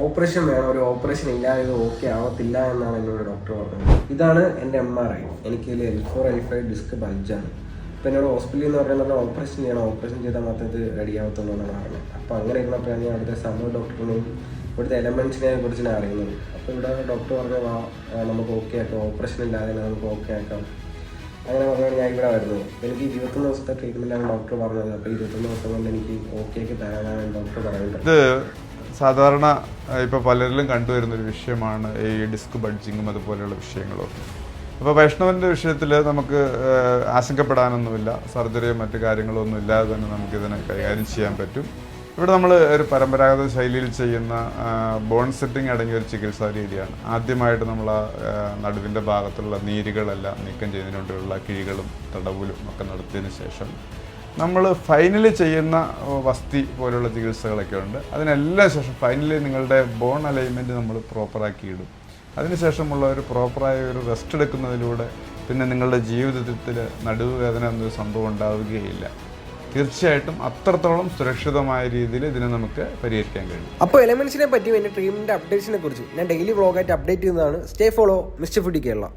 Operation വേണം, ഒരു operation ഇല്ലാതെ ഇത് ഓക്കെ ആവത്തില്ല എന്നാണ് എന്നോട് ഡോക്ടർ പറഞ്ഞത്. ഇതാണ് എൻ്റെ MRI. എനിക്ക് L4 L5 ഡിസ്ക് ബൾജാണ്. അപ്പോൾ എന്നോട് ഹോസ്പിറ്റലിൽ നിന്ന് പറയുന്നത് ഓപ്പറേഷൻ ചെയ്യണം, ഓപ്പറേഷൻ ചെയ്താൽ മാത്രമേ ഇത് റെഡി ആവത്തുള്ളൂ എന്നാണ് പറഞ്ഞത്. അപ്പോൾ അങ്ങനെ ഇരുന്നപ്പോഴാണ് ഞാൻ അവിടുത്തെ സമൂഹ ഡോക്ടറിനെയും ഇവിടുത്തെ എലമെൻറ്റ്സിനെ കുറിച്ച് ഞാൻ അറിയുന്നത്. അപ്പോൾ ഇവിടെ ഡോക്ടർ പറഞ്ഞു നമുക്ക് ഓക്കെ ആക്കാം, ഓപ്പറേഷൻ ഇല്ലാതെ നമുക്ക് ഓക്കെ ആക്കാം. അങ്ങനെ പറഞ്ഞാൽ ഞാൻ ഇവിടെ വരുന്നത്. എനിക്ക് 21 ദിവസത്തെ ട്രീറ്റ്മെൻറ്റാണ് ഡോക്ടർ പറഞ്ഞത്. അപ്പോൾ 21 ദിവസം കൊണ്ട് എനിക്ക് ഓക്കെ ആക്കി തരാനാണ് ഡോക്ടർ പറയുന്നത്. ഇത് സാധാരണ ഇപ്പോൾ പലരിലും കണ്ടുവരുന്നൊരു വിഷയമാണ് ഈ ഡിസ്ക് ബഡ്ജിങ്ങും അതുപോലെയുള്ള വിഷയങ്ങളും. അപ്പോൾ വൈഷ്ണവൻ്റെ വിഷയത്തിൽ നമുക്ക് ആശങ്കപ്പെടാനൊന്നുമില്ല. സർജറിയോ മറ്റു കാര്യങ്ങളോ ഒന്നും ഇല്ലാതെ തന്നെ നമുക്കിതിനെ കൈകാര്യം ചെയ്യാൻ പറ്റും. ഇവിടെ നമ്മൾ ഒരു പരമ്പരാഗത ശൈലിയിൽ ചെയ്യുന്ന ബോൺ സെറ്റിംഗ് അടങ്ങിയ ഒരു ചികിത്സാ രീതിയാണ്. ആദ്യമായിട്ട് നമ്മൾ നടുവിൻ്റെ ഭാഗത്തുള്ള നീരുകളെല്ലാം നീക്കം ചെയ്യുന്നതിന് വേണ്ടിയുള്ള കിഴികളും തടവലും ഒക്കെ നടത്തിയതിന് ശേഷം നമ്മൾ ഫൈനലി ചെയ്യുന്ന വസ്തി പോലുള്ള ചികിത്സകളൊക്കെ ഉണ്ട്. അതിനെല്ലാം ശേഷം ഫൈനലി നിങ്ങളുടെ ബോൺ അലൈൻമെൻറ്റ് നമ്മൾ പ്രോപ്പറാക്കി ഇടും. അതിനുശേഷമുള്ള ഒരു പ്രോപ്പറായ ഒരു റെസ്റ്റ് എടുക്കുന്നതിലൂടെ പിന്നെ നിങ്ങളുടെ ജീവിതത്തിൽ നടുവുവേദന എന്നൊരു സംഭവം ഉണ്ടാവുകയില്ല. തീർച്ചയായിട്ടും അത്രത്തോളം സുരക്ഷിതമായ രീതിയിൽ ഇതിനെ നമുക്ക് പരിഹരിക്കാൻ കഴിയും. അപ്പോൾ എലമെൻസിനെ പറ്റിയും എൻ്റെ ട്രീറ്റ്മെൻറ്റ് അപ്ഡേറ്റ്സിനെ കുറിച്ചും ഞാൻ ഡെയിലി വ്ളോഗായിട്ട് അപ്ഡേറ്റ് ചെയ്യുന്നതാണ്. Stay follow mister foodie Kerala.